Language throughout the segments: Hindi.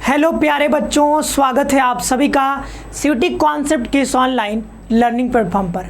हेलो प्यारे बच्चों, स्वागत है आप सभी का सीयूटी कॉन्सेप्ट के इस ऑनलाइन लर्निंग प्लेटफॉर्म पर।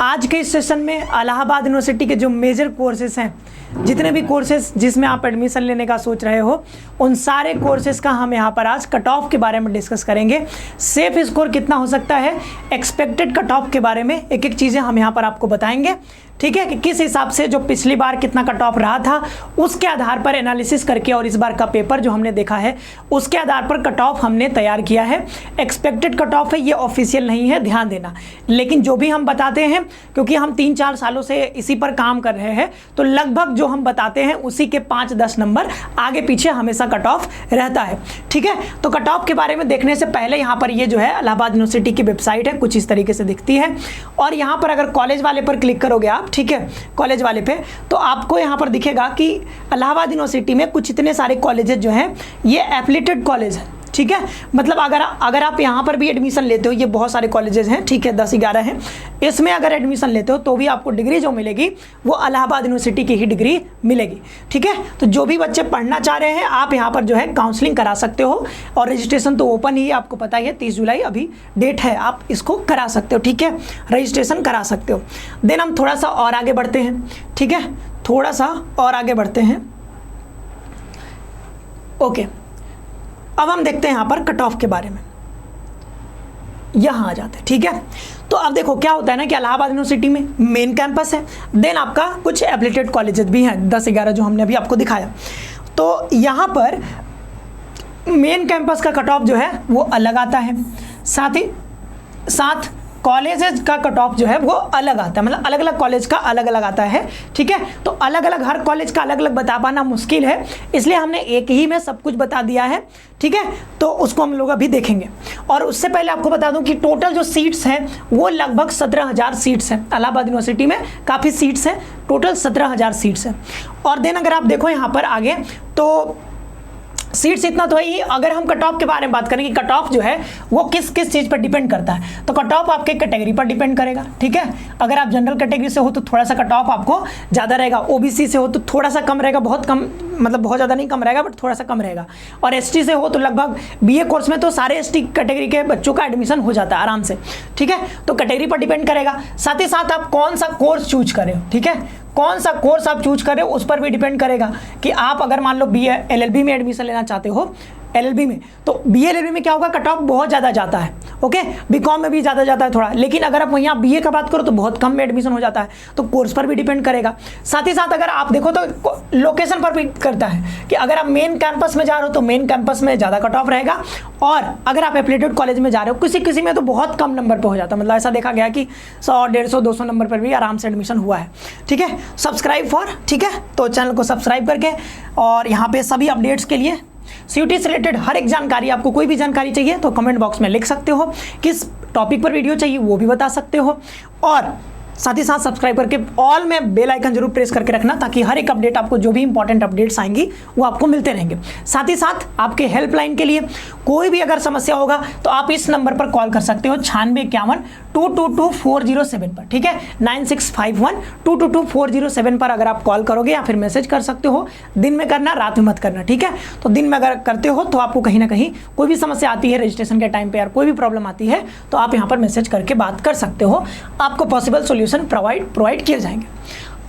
आज के इस सेशन में इलाहाबाद यूनिवर्सिटी के जो मेजर कोर्सेज हैं, जितने भी कोर्सेज जिसमें आप एडमिशन लेने का सोच रहे हो, उन सारे कोर्सेज का हम यहाँ पर आज कट ऑफ के बारे में डिस्कस करेंगे। सेफ स्कोर कितना हो सकता है, एक्सपेक्टेड कट ऑफ के बारे में एक एक चीज़ें हम यहाँ पर आपको बताएंगे। ठीक है कि किस हिसाब से जो पिछली बार कितना कट ऑफ रहा था उसके आधार पर एनालिसिस करके, और इस बार का पेपर जो हमने देखा है उसके आधार पर कट ऑफ हमने तैयार किया है। एक्सपेक्टेड कट ऑफ है, ये ऑफिशियल नहीं है, ध्यान देना। लेकिन जो भी हम बताते हैं, क्योंकि हम 3-4 सालों से इसी पर काम कर रहे हैं, तो लगभग जो हम बताते हैं उसी के 5-10 नंबर आगे पीछे हमेशा कट ऑफ रहता है। ठीक है, तो कट ऑफ के बारे में देखने से पहले यहाँ पर ये जो है इलाहाबाद यूनिवर्सिटी की वेबसाइट है, कुछ इस तरीके से दिखती है। और यहाँ पर अगर कॉलेज वाले पर क्लिक करोगे आप, ठीक है, कॉलेज वाले पे, तो आपको यहाँ पर दिखेगा कि इलाहाबाद यूनिवर्सिटी में कुछ इतने सारे कॉलेजेस जो हैं ये एफिलिएटेड कॉलेज है। ठीक है, मतलब अगर आप यहाँ पर भी एडमिशन लेते हो, ये बहुत सारे कॉलेजेस हैं, ठीक है, 10-11 हैं, इसमें अगर एडमिशन लेते हो तो भी आपको डिग्री जो मिलेगी वो इलाहाबाद यूनिवर्सिटी की ही डिग्री मिलेगी। ठीक है, तो जो भी बच्चे पढ़ना चाह रहे हैं आप यहाँ पर जो है काउंसलिंग करा सकते हो, और रजिस्ट्रेशन तो ओपन ही है, आपको पता ही है, 30 जुलाई अभी डेट है, आप इसको करा सकते हो। ठीक है, रजिस्ट्रेशन करा सकते हो। देन हम थोड़ा सा और आगे बढ़ते हैं। ठीक है, थोड़ा सा और आगे बढ़ते हैं। ओके, अब हम देखते हैं यहाँ पर कट ऑफ के बारे में, यहाँ आ जाते हैं। ठीक है, तो अब देखो क्या होता है ना कि इलाहाबाद यूनिवर्सिटी में मेन कैंपस है, देन आपका कुछ एफिलिएटेड कॉलेजेस भी हैं, 10-11 जो हमने अभी आपको दिखाया। तो यहाँ पर मेन कैंपस का कट ऑफ जो है वो अलग आता है, साथ ही साथ कॉलेजेस का कट ऑफ जो है वो अलग आता है, मतलब अलग अलग कॉलेज का अलग अलग आता है। ठीक है, तो अलग अलग हर कॉलेज का अलग अलग बता पाना मुश्किल है, इसलिए हमने एक ही में सब कुछ बता दिया है। ठीक है, तो उसको हम लोग अभी देखेंगे। और उससे पहले आपको बता दूं कि टोटल जो सीट्स हैं वो लगभग 17,000 सीट्स हैं। इलाहाबाद यूनिवर्सिटी में काफ़ी सीट्स हैं, टोटल 17,000 सीट्स हैं। और देन अगर आप देखो यहाँ पर आगे, तो सीट्स इतना तो है ही। अगर हम कट ऑफ के बारे में बात करें कि कट ऑफ जो है वो किस किस चीज़ पर डिपेंड करता है, तो कट ऑफ आपके कैटेगरी पर डिपेंड करेगा। ठीक है, अगर आप जनरल कैटेगरी से हो तो थोड़ा सा कट ऑफ आपको ज़्यादा रहेगा, ओबीसी से हो तो थोड़ा सा कम रहेगा, बहुत कम, मतलब बहुत ज़्यादा नहीं, कम रहेगा, बट थोड़ा सा कम रहेगा। और एसटी से हो तो लगभग बीए कोर्स में तो सारे एसटी कैटेगरी के बच्चों का एडमिशन हो जाता है आराम से। ठीक है, तो कैटेगरी पर डिपेंड करेगा। साथ ही साथ आप कौन सा कोर्स चूज करें, ठीक है, कौन सा कोर्स आप चूज करें उस पर भी डिपेंड करेगा कि आप अगर मान लो बीए एलएलबी में एडमिशन लेना चाहते हो, एलएलबी में, तो बीए एलएलबी में क्या होगा, कट ऑफ बहुत ज़्यादा जाता है। ओके, बीकॉम में भी ज़्यादा जाता है थोड़ा, लेकिन अगर आप यहाँ बीए का बात करो तो बहुत कम में एडमिशन हो जाता है, तो कोर्स पर भी डिपेंड करेगा। साथ ही साथ अगर आप देखो तो लोकेशन पर भी करता है कि अगर आप मेन कैंपस में जा रहे हो तो मेन कैंपस में ज़्यादा कट ऑफ रहेगा, और अगर आप एफिलिएटेड कॉलेज में जा रहे हो किसी किसी में तो बहुत कम नंबर पर हो जाता है, मतलब ऐसा देखा गया कि 100, 150, 200 नंबर पर भी आराम से एडमिशन हुआ है। ठीक है, सब्सक्राइब फॉर, ठीक है, तो चैनल को सब्सक्राइब करके, और यहाँ पे सभी अपडेट्स के लिए सीयूटी से रिलेटेड हर एक जानकारी, आपको कोई भी जानकारी चाहिए तो कमेंट बॉक्स में लिख सकते हो, किस टॉपिक पर वीडियो चाहिए वो भी बता सकते हो, और साथ ही साथ सब्सक्राइब करके ऑल में बेल आइकन जरूर प्रेस करके रखना, ताकि हर एक अपडेट आपको, जो भी इंपॉर्टेंट अपडेट्स आएंगी वो आपको मिलते रहेंगे। साथ ही साथ आपके हेल्पलाइन के लिए कोई भी अगर समस्या होगा तो आप इस नंबर पर कॉल कर सकते हो, 9651-222-407 पर। ठीक है, 9651-222-407 पर अगर आप कॉल करोगे या फिर मैसेज कर सकते हो। दिन में करना, रात में मत करना। ठीक है, तो दिन में अगर करते हो तो आपको कहीं ना कहीं कोई भी समस्या आती है रजिस्ट्रेशन के टाइम पे, यार कोई भी प्रॉब्लम आती है तो आप यहाँ पर मैसेज करके बात कर सकते हो, आपको पॉसिबल सोल्यूशन प्रोवाइड किए जाएंगे।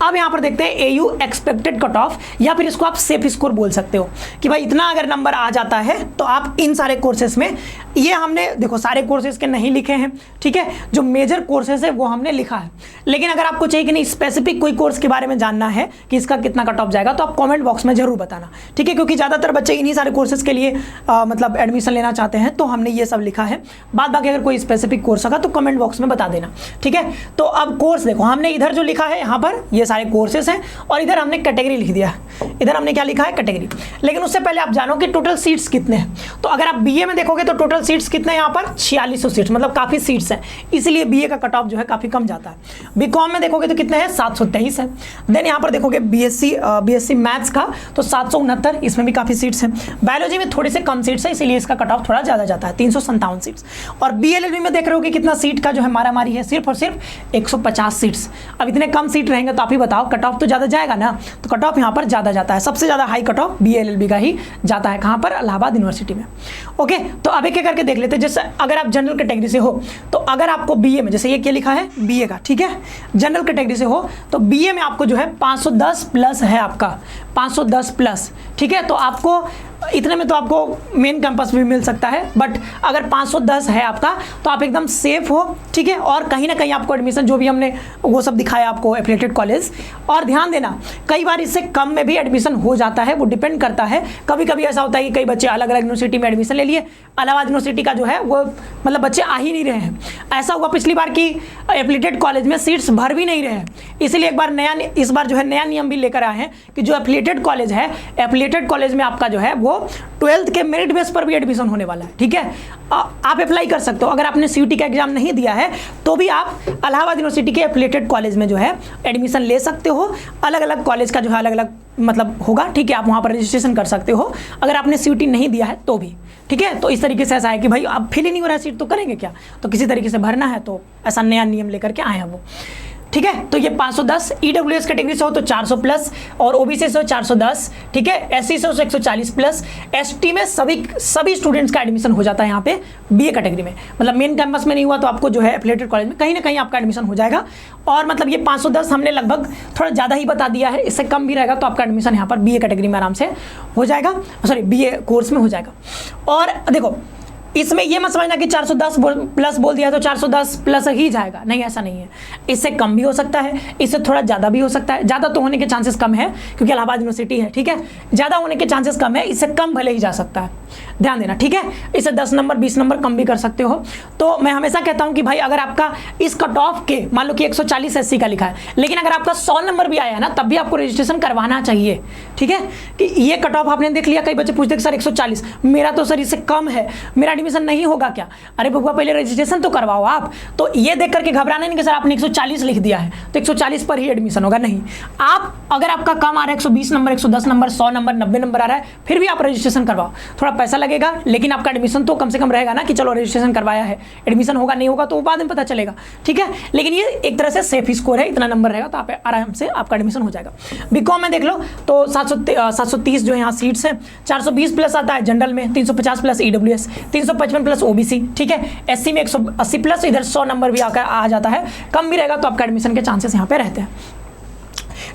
अब यहाँ पर देखते हैं एयू एक्सपेक्टेड कट ऑफ, या फिर इसको आप सेफ स्कोर बोल सकते हो कि भाई इतना अगर नंबर आ जाता है तो आप इन सारे कोर्सेज में, ये हमने देखो सारे कोर्सेज के नहीं लिखे हैं, ठीक है, जो मेजर कोर्सेज है वो हमने लिखा है। लेकिन अगर आपको चाहिए कि नहीं स्पेसिफिक कोई कोर्स के बारे में जानना है कि इसका कितना कट ऑफ जाएगा, तो आप कॉमेंट बॉक्स में जरूर बताना। ठीक है, क्योंकि ज़्यादातर बच्चे इन्हीं सारे कोर्सेज के लिए मतलब एडमिशन लेना चाहते हैं, तो हमने ये सब लिखा है। बाद बाकी अगर कोई स्पेसिफिक कोर्स होगा तो कमेंट बॉक्स में बता देना। ठीक है, तो अब कोर्स देखो, हमने इधर जो लिखा है यहाँ पर ये सारे कोर्सेज हैं, और इधर हमने कैटेगरी लिख दिया है, इधर हमने क्या लिखा है, कैटेगरी। लेकिन उससे पहले आप जानो कि टोटल सीट्स कितने हैं। तो अगर आप बीए में देखोगे तो टोटल सीट्स कितने यहाँ पर 4600 सीट्स, मतलब काफ़ी सीट्स हैं, इसलिए बीए का कट ऑफ जो है काफ़ी कम जाता है। बीकॉम में देखोगे तो कितने हैं 723 है। देन यहाँ पर देखोगे बीएससी मैथ्स का तो 769, इसमें भी काफ़ी सीट्स हैं। बायोलॉजी में थोड़े से कम सीट्स है, इसीलिए इसका कट ऑफ थोड़ा ज़्यादा जाता है 357 सीट्स। और बीएलएलबी में देख रहे हो कि कितना सीट का जो है मारामारी है, सिर्फ और सिर्फ 150 सीट्स। अब इतने कम सीट रहेंगे तो आप ही बताओ कट ऑफ तो ज़्यादा जाएगा ना, तो कट ऑफ यहाँ पर ज़्यादा जाता है। सबसे ज़्यादा हाई कट ऑफ बीएलएलबी का ही जाता है, कहाँ पर, इलाहाबाद यूनिवर्सिटी में। ओके, तो अब एक एक करके देख लेते हैं। जैसे अगर आप जनरल कैटेगरी से हो तो अगर आपको बीए में, जैसे ये क्या लिखा है बीए का, ठीक है, जनरल कैटेगरी से हो तो बीए में आपको जो है 510 प्लस है आपका, 510 प्लस, ठीक है। तो आपको इतने में तो आपको मेन कैंपस भी मिल सकता है, बट अगर 510 है आपका तो आप एकदम सेफ हो, ठीक है। और कहीं ना कहीं आपको एडमिशन, जो भी हमने वो सब दिखाया आपको एफिलिएटेड कॉलेज, और ध्यान देना कई बार इससे कम में भी एडमिशन हो जाता है, वो डिपेंड करता है। कभी कभी ऐसा होता है कि कई बच्चे अलग अलग यूनिवर्सिटी में एडमिशन ले लिए, इलाहाबाद यूनिवर्सिटी का जो है वो मतलब बच्चे आ ही नहीं रहे हैं। ऐसा हुआ पिछली बार कि एफिलिएटेड कॉलेज में सीट्स भर भी नहीं रहे हैं, इसलिए एक बार इस बार जो है नया नियम भी लेकर आए हैं कि जो एफिलिएटेड कॉलेज है, एफिलिएटेड कॉलेज में आपका जो है वो 12th के मेरिट बेस पर भी एडमिशन होने वाला है, ठीक है। आप अप्लाई कर सकते हो, अगर आपने सीयूटी का एग्जाम नहीं दिया है तो भी आप इलाहाबाद यूनिवर्सिटी के एफिलिएटेड कॉलेज में जो है एडमिशन ले सकते हो। अलग अलग कॉलेज का जो है अलग अलग मतलब होगा, ठीक है, आप वहाँ पर रजिस्ट्रेशन कर सकते हो अगर आपने सीयूटी नहीं दिया है तो भी, ठीक है। तो इस तरीके से ऐसा है कि भाई अब फिल ही नहीं हो रहा है सीट तो करेंगे क्या, तो किसी तरीके से भरना है, तो ऐसा नया नियम लेकर के आए हैं वो, ठीक है। तो ये 510, ईडब्ल्यूएस कैटेगरी से हो तो 400 प्लस, और ओबीसी से हो 410, ठीक है, एससी से हो 140 प्लस। एसटी में सभी स्टूडेंट्स का एडमिशन हो जाता है यहाँ पे बीए कैटेगरी में, मतलब मेन कैंपस में नहीं हुआ तो आपको जो है एफिलिएटेड कॉलेज में कहीं ना कहीं आपका एडमिशन हो जाएगा। और मतलब ये 510 हमने लगभग थोड़ा ज़्यादा ही बता दिया है, इससे कम भी रहेगा तो आपका एडमिशन यहाँ पर बीए कैटेगरी में आराम से हो जाएगा, सॉरी बीए कोर्स में हो जाएगा। और देखो इसमें ये मत समझना कि 410 प्लस बोल दिया तो 410 प्लस ही जाएगा, नहीं, ऐसा नहीं है। इससे कम भी हो सकता है, इससे थोड़ा ज़्यादा भी हो सकता है। ज़्यादा तो होने के चांसेस कम है क्योंकि इलाहाबाद यूनिवर्सिटी है, ठीक है। ज़्यादा होने के चांसेस कम है, इससे कम भले ही जा सकता है, ध्यान देना, ठीक है। इससे 10 नंबर 20 नंबर कम भी कर सकते हो। तो मैं हमेशा कहता हूँ कि भाई अगर आपका इस कट ऑफ के मान लो कि 140 एससी का लिखा है, लेकिन अगर आपका 100 नंबर भी आया है ना तब भी आपको रजिस्ट्रेशन करवाना चाहिए, ठीक है। कि ये कट ऑफ आपने देख लिया, कई बच्चे पूछते सर 140 मेरा तो सर इससे कम है, मेरा एडमिशन नहीं होगा क्या? अरे बबुआ पहले रजिस्ट्रेशन तो करवाओ आप। तो ये देख करके घबराना नहीं कि सर आपने 140 लिख दिया है तो 140 पर ही एडमिशन होगा, नहीं। आप अगर आपका कम आ रहा है 120 नंबर 110 नंबर 100 नंबर 90 नंबर आ रहा है फिर भी आप रजिस्ट्रेशन करवाओ, थोड़ा पैसा लगेगा लेकिन आपका एडमिशन तो कम से कम रहेगा ना कि चलो रजिस्ट्रेशन करवाया है, एडमिशन होगा नहीं होगा तो बाद में पता चलेगा, ठीक है। लेकिन ये एक तरह से सेफ स्कोर है, इतना नंबर रहेगा तो आप आराम से आपका एडमिशन हो जाएगा। बीकॉम में देख लो तो 730 जो यहाँ सीट्स है, 420 प्लस आता है जनरल में, 350 प्लस ईडब्ल्यूएस, 355 प्लस ओबीसी, ठीक है। एससी में 180 प्लस, इधर 100 नंबर भी आकर आ जाता है, कम भी रहेगा तो आपका एडमिशन के चांसेस यहाँ पे रहते हैं,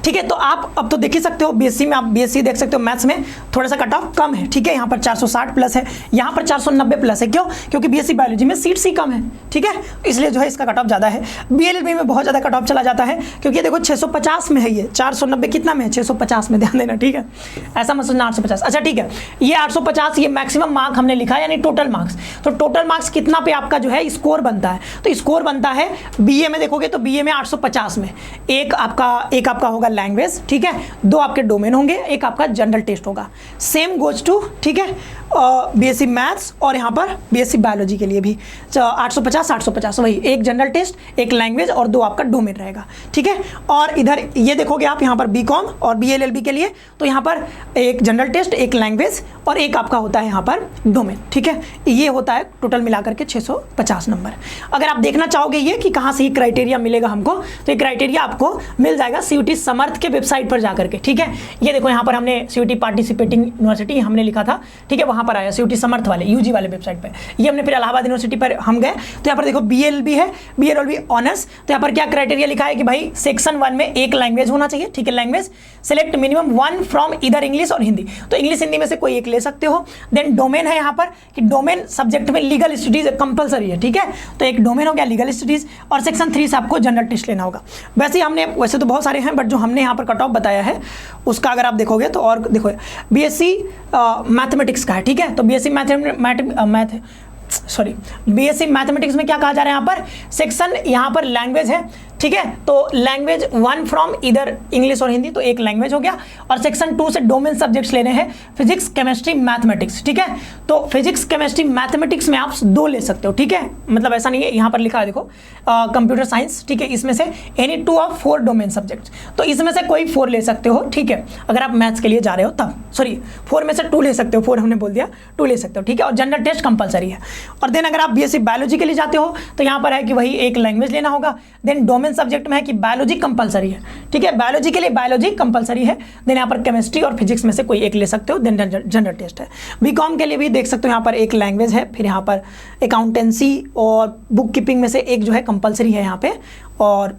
ठीक है। तो आप अब तो देख ही सकते हो बीएससी में, आप बीएससी देख सकते हो मैथ्स में थोड़ा सा कट ऑफ कम है, ठीक है। यहाँ पर 460 प्लस है, यहाँ पर 490 प्लस है, क्यों? क्योंकि बीएससी बायोलॉजी में सीट्स ही कम है, ठीक है, इसलिए जो है इसका कट ऑफ ज़्यादा है। बीएलएलबी में बहुत ज़्यादा कट ऑफ चला जाता है क्योंकि देखो 650 में है, ये 490 कितना में है, 650 में, ध्यान देना, ठीक है। ऐसा मत सोचना 850, अच्छा ठीक है। ये 850 ये मैक्सिमम मार्क हमने लिखा है, यानी टोटल मार्क्स। तो टोटल मार्क्स कितना पे आपका जो है स्कोर बनता है, तो स्कोर बनता है बीए में देखोगे तो बीए में 850 में एक आपका होगा लैंग्वेज, ठीक है, 2 आपके डोमेन होंगे, एक आपका जनरल टेस्ट होगा। सेम गोज टू, ठीक है, बीएससी मैथ्स और यहाँ पर बीएससी बायोलॉजी के लिए भी 850 वही, एक जनरल टेस्ट एक लैंग्वेज और 2 आपका डोमेन रहेगा, ठीक है। और इधर ये देखोगे आप यहाँ पर बीकॉम और बीएलएलबी के लिए तो यहाँ पर एक जनरल टेस्ट एक लैंग्वेज और एक आपका होता है यहाँ पर डोमेन, ठीक है। ये होता है टोटल मिलाकर के 650 नंबर। अगर आप देखना चाहोगे ये कि कहाँ से ये क्राइटेरिया मिलेगा हमको, तो ये क्राइटेरिया आपको मिल जाएगा सीयूटी समर्थ के वेबसाइट पर जाकर के, ठीक है। ये देखो यहाँ पर हमने सीयूटी पार्टिसिपेटिंग यूनिवर्सिटी हमने लिखा था, ठीक है, वहाँ पर आया सीयूटी समर्थ वाले यूजी वाले वेबसाइट पे। ये हमने फिर इलाहाबाद यूनिवर्सिटी पर हम गए तो यहाँ पर देखो बीएलबी है, बीएलबी ऑनर्स। तो यहाँ पर क्या क्राइटेरिया लिखा है कि भाई सेक्शन 1 में एक लैंग्वेज होना चाहिए, ठीक है, लैंग्वेज सेलेक्ट मिनिमम 1 फ्रॉम इधर इंग्लिश और हिंदी, तो इंग्लिश हिंदी में से कोई एक ले सकते हो। देन डोमेन है यहाँ पर कि डोमेन सब्जेक्ट में लीगल स्टडीज कंपलसरी है, ठीक है, तो एक डोमेन हो गया लीगल स्टडीज। और सेक्शन 3 से आपको जनरल टेस्ट लेना होगा। वैसे तो बहुत सारे हैं बट जो हमने यहाँ पर कट ऑफ बताया है उसका अगर आप देखोगे तो, और देखो बीएससी मैथमेटिक्स का है, ठीक है। तो बीएससी बीएससी मैथमेटिक्स में क्या कहा जा रहा है, यहाँ पर सेक्शन यहाँ पर लैंग्वेज है ठीक है। तो लैंग्वेज 1 फ्रॉम इधर इंग्लिश और हिंदी, तो एक लैंग्वेज हो गया। और सेक्शन 2 से डोमेन सब्जेक्ट्स लेने हैं, फिजिक्स, केमिस्ट्री, मैथमेटिक्स, ठीक है। तो फिजिक्स, केमिस्ट्री, मैथमेटिक्स में आप 2 ले सकते हो, ठीक है। मतलब ऐसा नहीं है, यहाँ पर लिखा है देखो कंप्यूटर साइंस, ठीक है। इसमें से एनी 2 ऑफ 4 डोमेन सब्जेक्ट्स, तो इसमें से कोई 4 ले सकते हो, ठीक है। अगर आप मैथ्स के लिए जा रहे हो तब, सॉरी 4 में से 2 ले सकते हो, 4 हमने बोल दिया, 2 ले सकते हो, ठीक है। और जनरल टेस्ट कंपलसरी है। और देन अगर आप बीएससी बायोलॉजी के लिए जाते हो तो यहाँ पर है कि वही एक लैंग्वेज लेना होगा। देन डोमेन सब्जेक्ट में है कि बायोलॉजी कंपलसरी है, ठीक है। बायोलॉजी के लिए बायोलॉजी कंपलसरी है। देन यहाँ पर केमिस्ट्री और फिजिक्स में से कोई एक ले सकते हो। देन जनरल टेस्ट है। बीकॉम के लिए भी देख सकते हो, यहाँ पर एक लैंग्वेज है, फिर यहाँ पर अकाउंटेंसी और बुक कीपिंग में से एक जो है कंपलसरी है यहाँ पे, और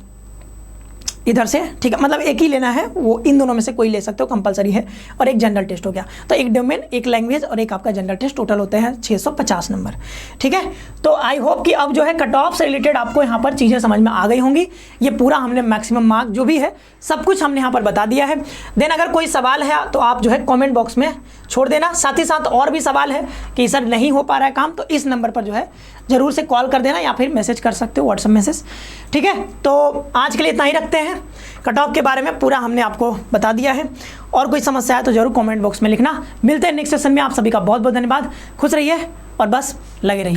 इधर से, ठीक है। मतलब एक ही लेना है, वो इन दोनों में से कोई ले सकते हो, कंपलसरी है। और एक जनरल टेस्ट हो गया। तो एक डोमेन, एक लैंग्वेज और एक आपका जनरल टेस्ट, टोटल होते हैं 650 नंबर, ठीक है। तो आई होप कि अब जो है कट ऑफ से रिलेटेड आपको यहाँ पर चीज़ें समझ में आ गई होंगी। ये पूरा हमने मैक्सिमम मार्क जो भी है सब कुछ हमने यहाँ पर बता दिया है। देन अगर कोई सवाल है तो आप जो है कॉमेंट बॉक्स में छोड़ देना। साथ ही साथ और भी सवाल है कि सर नहीं हो पा रहा है काम, तो इस नंबर पर जो है ज़रूर से कॉल कर देना या फिर मैसेज कर सकते हो, व्हाट्सएप मैसेज, ठीक है। तो आज के लिए इतना ही रखते हैं। कट ऑफ के बारे में पूरा हमने आपको बता दिया है। और कोई समस्या है तो जरूर कमेंट बॉक्स में लिखना। मिलते हैं नेक्स्ट सेशन में। आप सभी का बहुत बहुत धन्यवाद। खुश रहिए और बस लगे रहिए।